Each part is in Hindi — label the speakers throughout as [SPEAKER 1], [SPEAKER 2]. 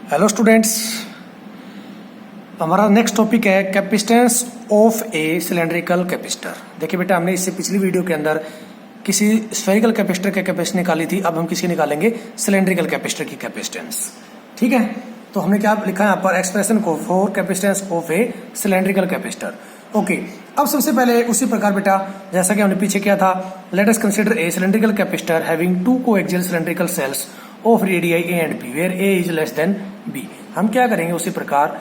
[SPEAKER 1] हेलो स्टूडेंट्स, हमारा नेक्स्ट टॉपिक है capacitance of A cylindrical capacitor. देखिए बेटा, हमने इससे पिछली वीडियो के अंदर किसी स्फेरिकल कैपेसिटर की कैपेसिटेंस निकाली थी। अब हम किसकी निकालेंगे? सिलेंड्रिकल कैपेसिटर की कैपेसिटेंस। ठीक है, तो हमने क्या लिखा है यहाँ पर? एक्सप्रेशन को for capacitance of A cylindrical capacitor. Okay, अब सबसे पहले उसी प्रकार बेटा जैसा कि हमने पीछे किया था, let us consider a cylindrical capacitor having two coaxial cylindrical shells of radii a and b where a is less than b. हम क्या करेंगे? उसी प्रकार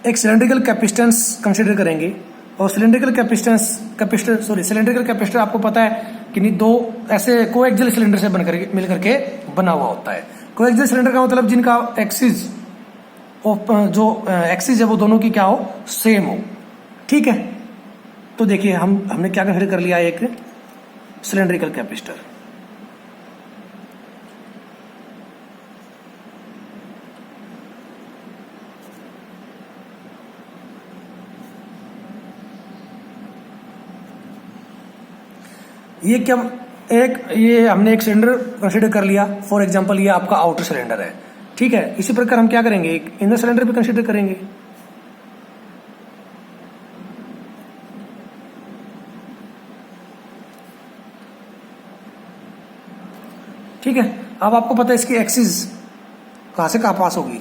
[SPEAKER 1] एक सिलेंड्रिकल कैपेसिटेंस कंसीडर करेंगे और सिलेंड्रिकल कैपेसिटर आपको पता है कि नहीं, दो ऐसे कोएक्सियल सिलेंडर से बनकर मिलकर के बना हुआ होता है। कोएक्सियल सिलेंडर का मतलब जिनका एक्सिस जो एक्सिस है वो दोनों की क्या हो? सेम हो। ठीक है, तो देखिए हमने क्या कंसीडर कर लिया? एक सिलेंड्रिकल कैपेसिटर। ये क्या ये हमने एक सिलेंडर कंसीडर कर लिया। फॉर एग्जांपल ये आपका आउटर सिलेंडर है। ठीक है, इसी प्रकार हम क्या करेंगे? एक इनर सिलेंडर भी कंसीडर करेंगे। ठीक है, अब आपको पता है इसकी एक्सिस कहां से कहां पास होगी?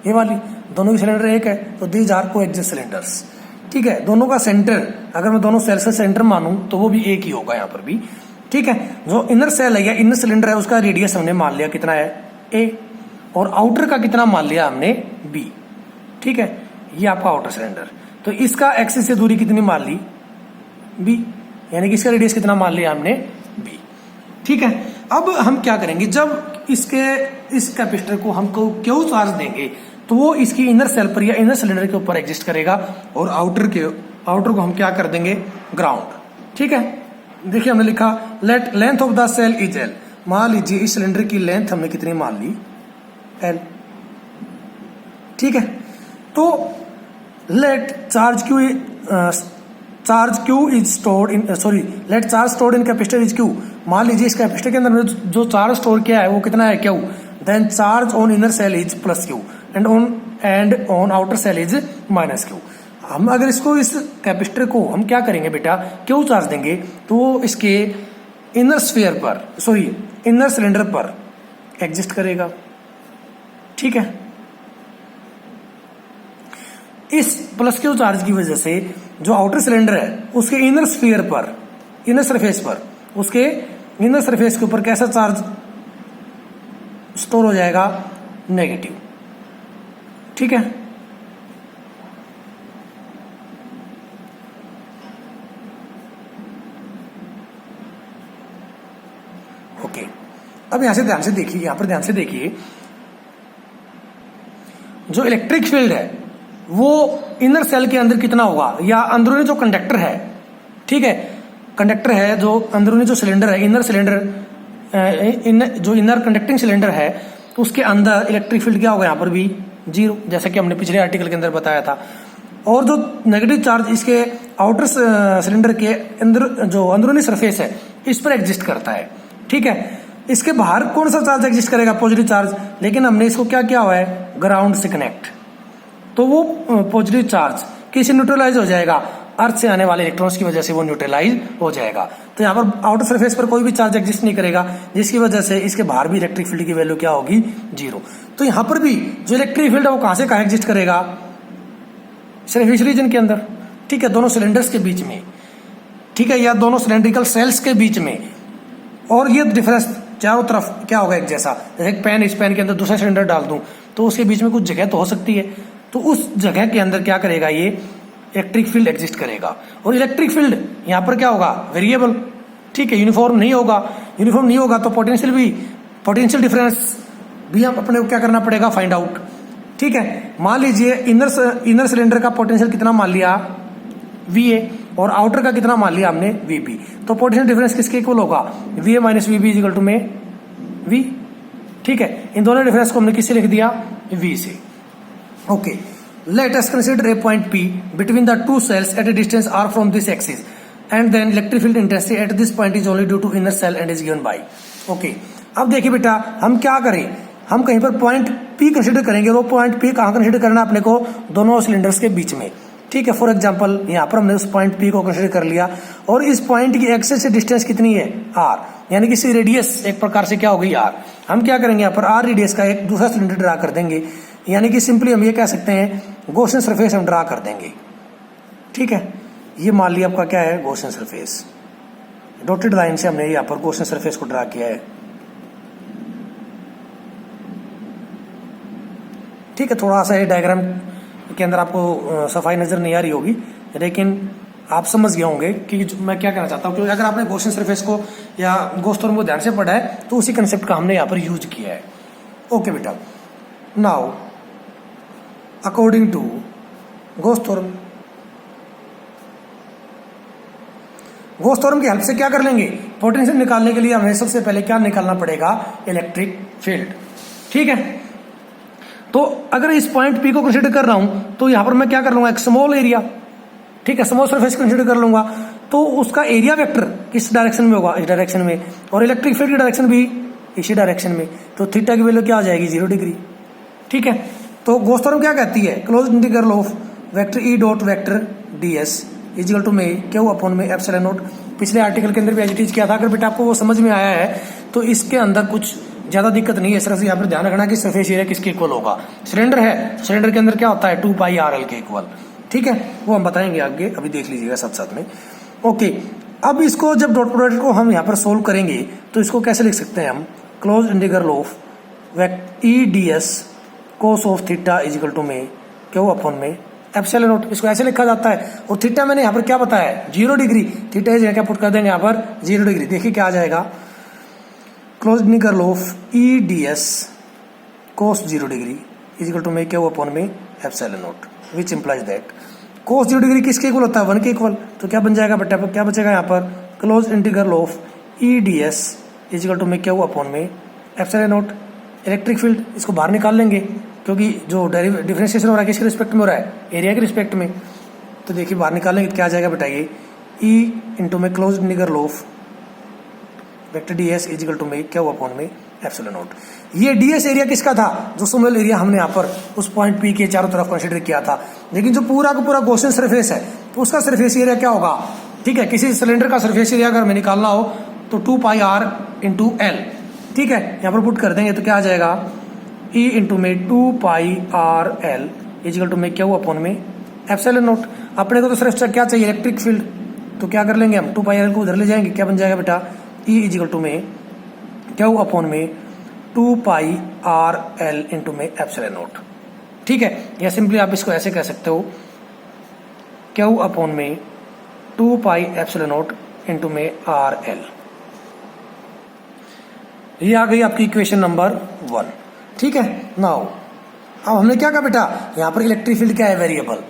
[SPEAKER 1] ये वाली। दोनों की सिलेंडर एक है तो दीज आर कोएक्सियल सिलेंडर्स। ठीक है, दोनों का सेंटर अगर मैं दोनों सेल से सेंटर मानूं तो वो भी एक ही होगा यहाँ पर भी। ठीक है, जो इनर सेल है या इनर सिलेंडर है उसका रेडियस हमने मान लिया कितना है? ए, और आउटर का कितना मान लिया हमने? बी। ठीक है, ये आपका आउटर सिलेंडर, तो इसका एक्सिस से दूरी कितनी मान ली? बी, यानी कि इसका रेडियस कितना मान लिया हमने? बी। ठीक है, अब हम क्या करेंगे? जब इस कैपेसिटर को हम क्यू चार्ज देंगे तो वो इसकी इनर सेल पर या इनर सिलेंडर के ऊपर एग्जिस्ट करेगा और आउटर को हम क्या कर देंगे? ग्राउंड। ठीक है, देखिए हमने लिखा let length of the shell is l. मान लीजिए इस सिलेंडर की लेंथ हमने कितनी मान ली? एल। ठीक है, तो let charge q is stored in let charge stored in capacitor is q. मान लीजिए इस कैपेसिटर के अंदर जो चार्ज स्टोर किया है वो कितना है? Q. Then charge on inner shell is plus q and on outer shell is minus q. हम अगर इस कैपेसिटर को हम क्या करेंगे बेटा? क्यू चार्ज देंगे तो इसके इनर सिलेंडर पर एग्जिस्ट करेगा। ठीक है, इस प्लस क्यू चार्ज की वजह से जो आउटर सिलेंडर है उसके इनर सरफेस के ऊपर कैसा चार्ज स्टोर हो जाएगा? नेगेटिव। ठीक है, ओके, अब यहां पर ध्यान से देखिए, जो इलेक्ट्रिक फील्ड है वो इनर सेल के अंदर कितना होगा? या अंदरूनी जो कंडक्टर है, ठीक है, कंडक्टर है जो अंदरूनी जो सिलेंडर है, जो इनर कंडक्टिंग सिलेंडर है, तो उसके अंदर इलेक्ट्रिक फील्ड क्या होगा? यहाँ पर भी जीरो, जैसा कि हमने पिछले आर्टिकल के अंदर बताया था। और जो नेगेटिव चार्ज इसके आउटर सिलेंडर के अंदर जो अंदरूनी सरफेस है इस पर एग्जिस्ट करता है। ठीक है, इसके बाहर कौन सा चार्ज एग्जिस्ट करेगा? Positive charge. लेकिन हमने इसको क्या किया हुआ है? ग्राउंड से कनेक्ट, तो वो पॉजिटिव चार्ज किसी न्यूट्रलाइज हो जाएगा, अर्थ से आने वाले इलेक्ट्रॉन्स की वजह से वो न्यूट्रलाइज हो जाएगा। तो यहाँ पर आउटर सरफेस पर कोई भी चार्ज एग्जिस्ट नहीं करेगा, जिसकी वजह से इसके बाहर भी इलेक्ट्रिक फील्ड की वैल्यू क्या होगी? जीरो। तो यहाँ पर भी जो इलेक्ट्रिक फील्ड है वो कहां से कहां एग्जिस्ट करेगा? सिर्फ इस रीजन के अंदर। ठीक है, दोनों सिलेंडर्स के बीच में। ठीक है, या दोनों सिलेंड्रिकल सेल्स के बीच में। और ये डिफरेंस चारों तरफ क्या होगा? एक जैसा। जैसे एक पेन, इस पेन के अंदर दूसरा सिलेंडर डाल दूं तो उसके बीच में कुछ जगह तो हो सकती है, तो उस जगह के अंदर क्या करेगा? ये इलेक्ट्रिक फील्ड एग्जिस्ट करेगा। और इलेक्ट्रिक फील्ड यहाँ पर क्या होगा? वेरिएबल। ठीक है, यूनिफॉर्म नहीं होगा तो पोटेंशियल डिफरेंस भी हम अपने को क्या करना पड़ेगा? Find out. ठीक है, मान लीजिए इनर सिलेंडर का पोटेंशियल कितना मान लिया? VA, और आउटर का कितना मान लिया हमने? VB। तो पोटेंशियल डिफरेंस किसके इक्वल होगा? VA minus VB is equal to में V। ठीक है, इन दोनों डिफरेंस को हमने किससे लिख दिया? V से। Okay, let us consider a point P between the two cells at a distance r from this axis and then electric field intensity at this point is only due to inner cell and is given by. Okay, अब देखिए बेटा हम क्या करें, हम कहीं पर पॉइंट पी कंसिडर करेंगे। वो पॉइंट पी कहाँ कंसिडर करना अपने को, दोनों सिलेंडर्स के बीच में। ठीक है, फॉर एग्जांपल यहाँ पर हमने उस पॉइंट पी को कंसिडर कर लिया और इस पॉइंट की एक्सेस से डिस्टेंस कितनी है, आर, यानी कि इसकी रेडियस एक प्रकार से क्या हो गई, आर। हम क्या करेंगे यहाँ पर आर रेडियस का एक दूसरा सिलेंडर ड्रा कर देंगे, यानी कि सिंपली हम ये कह सकते हैं गॉसियन सरफेस हम ड्रा कर देंगे। ठीक है, ये मान लिया आपका क्या है, गॉसियन सरफेस। डॉटेड लाइन से हमने यहाँ पर गॉसियन सरफेस को ड्रा किया है। ठीक है, थोड़ा सा ये डायग्राम के अंदर आपको सफाई नजर नहीं आ रही होगी, लेकिन आप समझ गए होंगे कि मैं क्या कहना चाहता हूँ। क्योंकि अगर आपने गॉसियन सरफेस को या गॉस थ्योरम को ध्यान से पढ़ा है तो उसी कंसेप्ट का हमने यहाँ पर यूज किया है। ओके बेटा, now according to Gauss theorem, Gauss theorem की हेल्प से क्या कर लेंगे, पोटेंशियल निकालने के लिए हमें सबसे पहले क्या निकालना पड़ेगा, इलेक्ट्रिक फील्ड। ठीक है, तो अगर इस पॉइंट पी को कंसीडर कर रहा हूं तो यहां पर मैं क्या कर लूंगा, एक स्मॉल एरिया। ठीक है, स्मॉल सरफेस कंसीडर कर लूंगा तो उसका एरिया वेक्टर किस डायरेक्शन में होगा, इस डायरेक्शन में, और इलेक्ट्रिक फील्ड की डायरेक्शन भी इसी डायरेक्शन में। तो थीटा की वैल्यू क्या आ जाएगी, 0 डिग्री। ठीक है, तो गॉस थ्योरम क्या कहती है, close integral of vector E dot vector d s equal to में क्यू अपॉन में एप्सिलॉन नॉट। पिछले आर्टिकल के अंदर भी एज किया था। अगर बेटा आपको वो समझ में आया है तो इसके अंदर कुछ ज्यादा दिक्कत नहीं है। इस तरह से यहाँ पर ध्यान रखना कि सरफेस एरिया किसके इक्वल होगा। सिलेंडर है, सिलेंडर के अंदर क्या होता है, 2 पाई आर एल के इक्वल। ठीक है, वो हम बताएंगे आगे, अभी देख लीजिएगा साथ साथ में। ओके, अब इसको जब डॉट प्रोडक्ट को हम यहाँ पर सोल्व करेंगे तो इसको कैसे लिख सकते हैं हम, close integral of E d s cos of theta equal to में क्यू अपॉन में एप्सिलॉन नॉट। इसको ऐसे लिखा जाता है। और थीटा मैंने यहाँ पर क्या बताया है, 0 डिग्री। थीटा क्या पुट कर देंगे यहाँ पर 0 डिग्री। देखिए क्या आ जाएगा, close integral of E d s cos 0 degree equal to में क्यू अपॉन में epsilon naught, which implies that cos 0 degree किसके इक्वल होता है, 1 के इक्वल। तो क्या बन जाएगा बेटा, क्या बचेगा यहाँ पर, close integral of E d s equal to में क्यू अपॉन में एप्सिलॉन नॉट। इलेक्ट्रिक फील्ड इसको बाहर निकाल लेंगे क्योंकि जो डिफरेंशिएशन हो रहा है किसके रिस्पेक्ट में हो रहा है, एरिया के रिस्पेक्ट में। तो देखिए बाहर निकालेंगे क्या आ जाएगा बेटा, ये ई इंटू में close integral of vector d s equal to में क्यू अपॉन में एप्सिलॉन नॉट। ये डीएस एरिया किसका था, जो सोमल एरिया हमने यहाँ पर उस पॉइंट पी के चारों तरफ कंसीडर किया था। लेकिन जो पूरा का पूरा गॉसियन सरफेस है तो उसका सरफेस एरिया क्या होगा। ठीक है, किसी सिलेंडर का सरफेस एरिया अगर हमें निकालना हो तो 2 पाई आर इंटू एल। ठीक है, यहाँ पर पुट कर देंगे तो क्या आ जाएगा, ई इंटू में 2 पाई आर एल इजिकल टू में क्यू अपॉन में एप्सिलॉन नॉट। अपने को तो सिर्फ क्या चाहिए, इलेक्ट्रिक फील्ड। तो क्या कर लेंगे हम, 2 पाई आर को उधर ले जाएंगे, क्या बन जाएगा बेटा, ई इजिकल टू में क्यू अपॉन में 2 पाई आर एल इंटू में एप्सिलॉन नॉट। ठीक है, या सिंपली आप इसको ऐसे कह सकते हो, क्यू अपॉन में 2 पाई एप्सिलॉन नॉट इंटू में आर एल। ये आ गई आपकी इक्वेशन नंबर 1। ठीक है, नाउ अब हमने क्या कहा बेटा, यहाँ पर इलेक्ट्रिक फील्ड क्या है, वेरिएबल।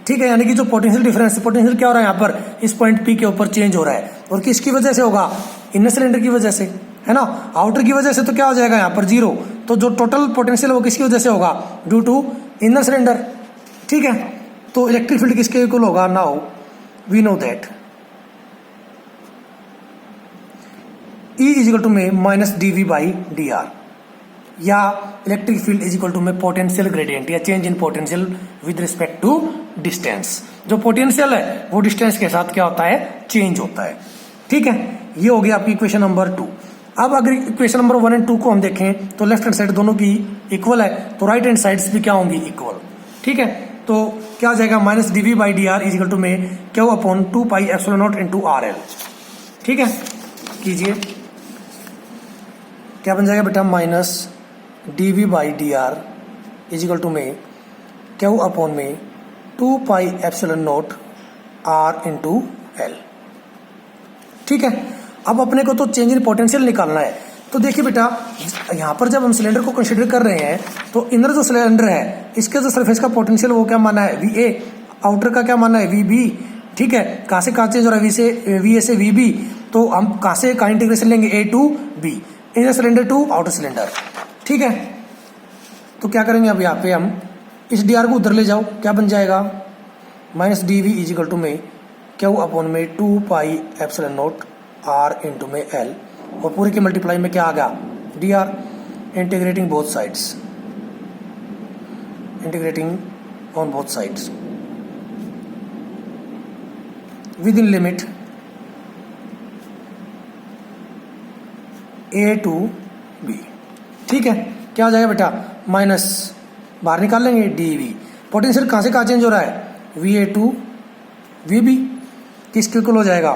[SPEAKER 1] ठीक है, यानी कि जो पोटेंशियल डिफरेंस, पोटेंशियल क्या हो रहा है यहाँ पर, इस पॉइंट पी के ऊपर चेंज हो रहा है। और किसकी वजह से होगा, इनर सिलेंडर की वजह से, है ना। आउटर की वजह से तो क्या हो जाएगा यहाँ पर 0। तो जो टोटल पोटेंशियल वो किसकी वजह से होगा, ड्यू टू इनर सिलेंडर। ठीक है, तो इलेक्ट्रिक फील्ड किसके इक्वल होगा, now we know that E is equal to में माइनस dv बाई dr, या electric field is equal to में पोटेंशियल ग्रेडियंट या change in potential with respect to distance. जो पोटेंशियल है वो डिस्टेंस के साथ क्या होता है, चेंज होता है। ठीक है, ये हो गया आपकी इक्वेशन नंबर 2। अब अगर इक्वेशन नंबर 1 और 2 को हम देखें तो लेफ्ट हैंड साइड दोनों की इक्वल है, तो राइट हैंड साइड्स भी क्या होंगी, इक्वल। ठीक है, तो क्या आ जाएगा, minus dv by D R is equal to में Q upon 2 pi epsilon naught into R L. ठीक है, कीजिए क्या बन जाएगा बेटा, minus dv by D R is equal to में क्यू अपॉन में 2 pi epsilon naught R into L. ठीक है, अब अपने को तो चेंज इन पोटेंशियल निकालना है। तो देखिए बेटा, यहाँ पर जब हम सिलेंडर को कंसीडर कर रहे हैं तो इनर जो सिलेंडर है इसके जो सरफेस का पोटेंशियल वो क्या माना है, VA। आउटर का क्या माना है, VB। ठीक है, कहाँ से कहाँ चेंज हो रहा है, VA से VB। तो हम कहाँ से कहाँ इंटीग्रेशन लेंगे, A to B, inner cylinder to outer cylinder. ठीक है, तो क्या करेंगे अब यहाँ पे हम इस dr को उधर ले जाओ, क्या बन जाएगा, minus dv is equal to में क्यू अपॉन में 2 pi epsilon naught r into में l, और पूरे के मल्टीप्लाई में क्या आ गया, d r, integrating both sides, integrating on both sides with in limit a to b. ठीक है, क्या हो जाएगा बेटा, माइनस बाहर निकाल लेंगे डी वी। पोटेंशियल कहां से कहां चेंज हो रहा है, V a to V b, किसके इक्वल हो जाएगा,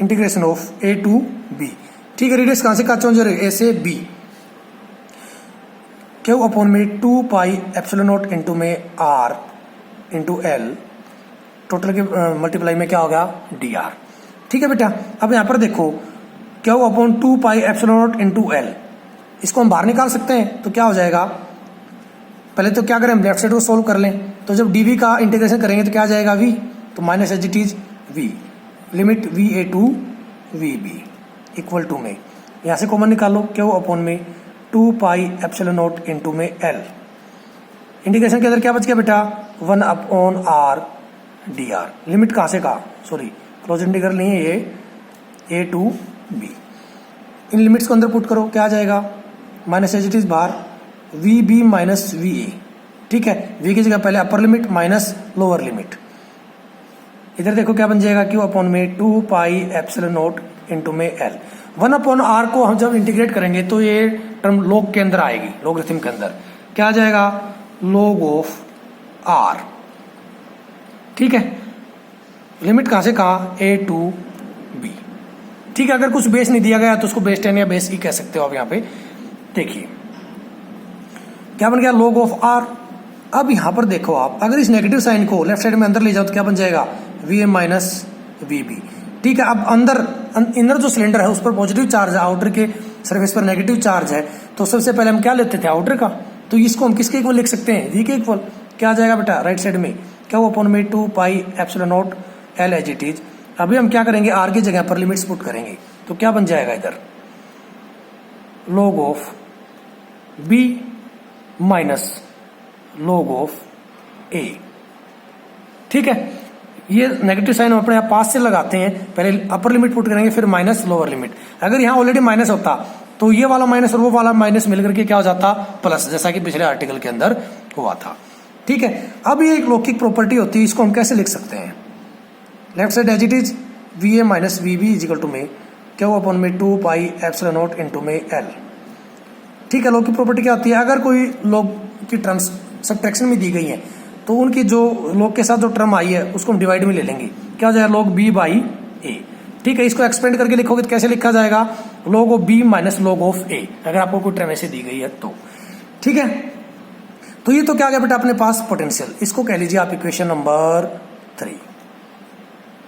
[SPEAKER 1] integration of a to b. ठीक है, रेडियस कहां से कहां चेंज हो रही है, ए से बी। क्यू अपॉन में 2 पाई एप्सिलॉन नॉट इंटू में आर इंटू एल, टोटल के मल्टीप्लाई में क्या होगा, डी आर। ठीक है बेटा, अब यहां पर देखो Q upon 2 pi epsilon naught into L, इसको हम बाहर निकाल सकते हैं। तो क्या हो जाएगा, पहले तो क्या करें, हम लेफ्ट साइड को सोल्व कर लें। तो जब डी वी का इंटीग्रेशन करेंगे तो क्या आ जाएगा, वी, तो minus h it is V, limit V a to V b equal to में यहां से कॉमन निकालो, क्यू अपॉन में 2 पाई एप्सिलॉन नॉट इंटू में एल, इंटीग्रेशन के अंदर क्या बच गया बेटा, 1 upon r d r, limit कहां से कहा, सॉरी क्लोज इंटीग्रल नहीं है ये, ए टू बी। इन लिमिट्स को अंदर पुट करो, क्या आ जाएगा, माइनस एच इट इज बाहर V b minus V a. ठीक है, वी की जगह पहले upper limit minus lower limit, इधर देखो क्या बन जाएगा, क्यू अपॉन में 2 पाई एप्सिलॉन नॉट इंटू में एल। 1 अपॉन आर को हम जब इंटीग्रेट करेंगे तो ये टर्म लॉग के अंदर आएगी, लॉगरिथम के अंदर क्या आ जाएगा, लॉग ऑफ आर। ठीक है, लिमिट कहां से कहा, ए टू बी। ठीक है, अगर कुछ बेस नहीं दिया गया तो उसको बेस 10 या बेस ई कह सकते हो आप। यहां पे देखिए क्या बन गया, लॉग ऑफ आर। अब यहां पर देखो आप, अगर इस नेगेटिव साइन को लेफ्ट साइड में अंदर ले जाओ तो क्या बन जाएगा, वी ए माइनस वी बी। ठीक है, अब अंदर इनर जो सिलेंडर है उस पर पॉजिटिव चार्ज है, आउटर के सरफेस पर नेगेटिव चार्ज है, तो सबसे पहले हम क्या लेते थे, आउटर का। तो इसको हम किसके इक्वल लिख सकते हैं, वी के इक्वल। क्या आ जाएगा बेटा, राइट साइड में क्या वो अपॉन में 2 pi epsilon naught l as it is. अभी हम क्या करेंगे, आर की जगह पर लिमिट्स पुट करेंगे, तो क्या बन जाएगा इधर, log of B minus log of A. ठीक है, ये नेगेटिव साइन हम अपने आप पास से लगाते हैं, पहले अपर लिमिट पुट करेंगे फिर माइनस लोअर लिमिट। अगर यहाँ ऑलरेडी माइनस होता तो ये वाला माइनस और वो वाला माइनस मिलकर के क्या हो जाता, प्लस, जैसा कि पिछले आर्टिकल के अंदर हुआ था। ठीक है, अब ये एक लौकिक प्रॉपर्टी होती है, इसको हम कैसे लिख सकते हैं, left side as it is V A minus V b is equal to में क्यू अपॉन में 2 पाई एप्सिलॉन नॉट इंटू में एल। ठीक है, लौकिक प्रॉपर्टी क्या होती है, अगर कोई लॉग की टर्म्स सब्ट्रैक्शन में दी गई है तो उनकी जो लॉग के साथ जो टर्म आई है उसको हम डिवाइड में ले लेंगे, क्या हो जाएगा, लॉग बी बाई ए। ठीक है, इसको एक्सपेंड करके लिखोगे तो कैसे लिखा जाएगा, log of B minus log of A, अगर आपको कोई टर्म ऐसे दी गई है तो। ठीक है, तो ये तो क्या आ गया बेटा अपने पास पोटेंशियल, इसको कह लीजिए आप इक्वेशन नंबर 3।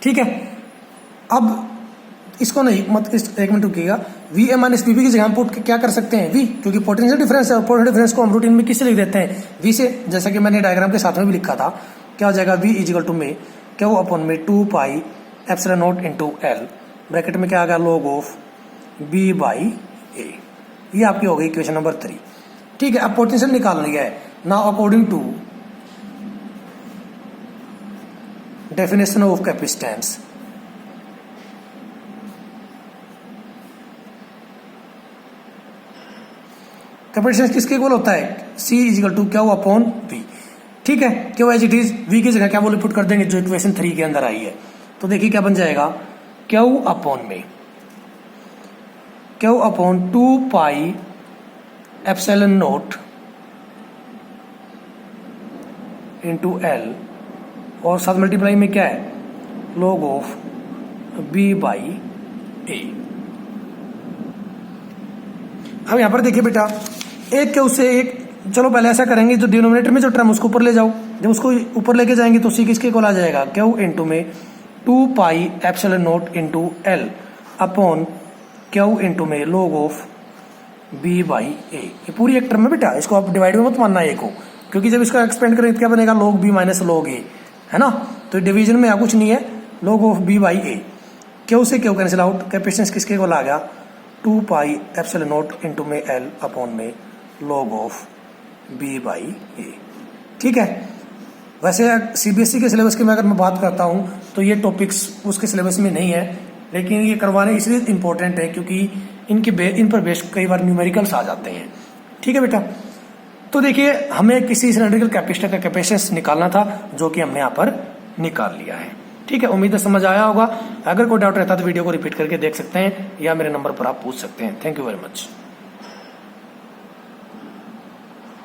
[SPEAKER 1] ठीक है, अब इसको नहीं मत एक मिनट रुकिएगा, वी ए माइनस वी बी की जगह हम पुट क्या कर सकते हैं, वी, क्योंकि पोटेंशियल डिफरेंस है, पोटेंशियल डिफरेंस को हम रूटीन में किससे लिख देते हैं, वी से, जैसा कि मैंने डायग्राम के साथ में भी लिखा था। क्या हो जाएगा, वी इज इक्वल टू में क्या वो अपॉन में 2 pi epsilon naught into L, bracket में क्या आ गया, लॉग ऑफ बी बाई ए। ये आपकी हो गई इक्वेशन नंबर 3। ठीक है, अब पोटेंशियल निकाल लिया है। Now according to definition of capacitance, capacitance किसके इक्वल होता है, C इज इक्वल टू क्या हुआ अपॉन V। ठीक है, क्यों एज इट इज V की जगह क्या बोले पुट कर देंगे जो इक्वेशन 3 के अंदर आई है। तो देखिए क्या बन जाएगा, क्यू अपॉन में Q upon 2 pi epsilon naught into L, और साथ मल्टीप्लाई में क्या है, लॉग ऑफ B बाई ए। अब यहां पर देखिए बेटा, एक के उससे एक, चलो पहले ऐसा करेंगे, जो डिनोमिनेटर में जो टर्म उसको ऊपर ले जाओ, जब उसको ऊपर लेके जाएंगे तो सी किसके इक्वल आ जाएगा, क्यू इंटू में 2 pi epsilon naught into L upon Q into में लॉग ऑफ बी बाई ए। ये पूरी एक टर्म है बेटा, इसको आप डिवाइड में मत मानना ए को, क्योंकि जब इसको एक्सपेंड करेंगे तो क्या बनेगा, log b minus log a, है ना। तो डिवीजन में कुछ नहीं है, log of b by a, q से क्यू कैंसिल आउट, कैपेसिटेंस किसके इक्वल आ गया, 2 पाई एप्सिलॉन नॉट इंटू में एल अपॉन में log of b by a. ठीक है, वैसे सीबीएसई के सिलेबस की मैं अगर मैं बात करता हूँ तो ये टॉपिक्स उसके सिलेबस में नहीं है, लेकिन ये करवाने इसलिए इम्पोर्टेंट है क्योंकि इन पर बेस कई बार न्यूमेरिकल्स आ जाते हैं। ठीक है बेटा, तो देखिए हमें किसी सिलेंड्रिकल कैपेसिटर का कैपेसिटेंस निकालना था, जो कि हमने यहाँ पर निकाल लिया है। ठीक है, उम्मीद है समझ आया होगा। अगर कोई डाउट रहता है तो वीडियो को रिपीट करके देख सकते हैं या मेरे नंबर पर आप पूछ सकते हैं। Thank you very much.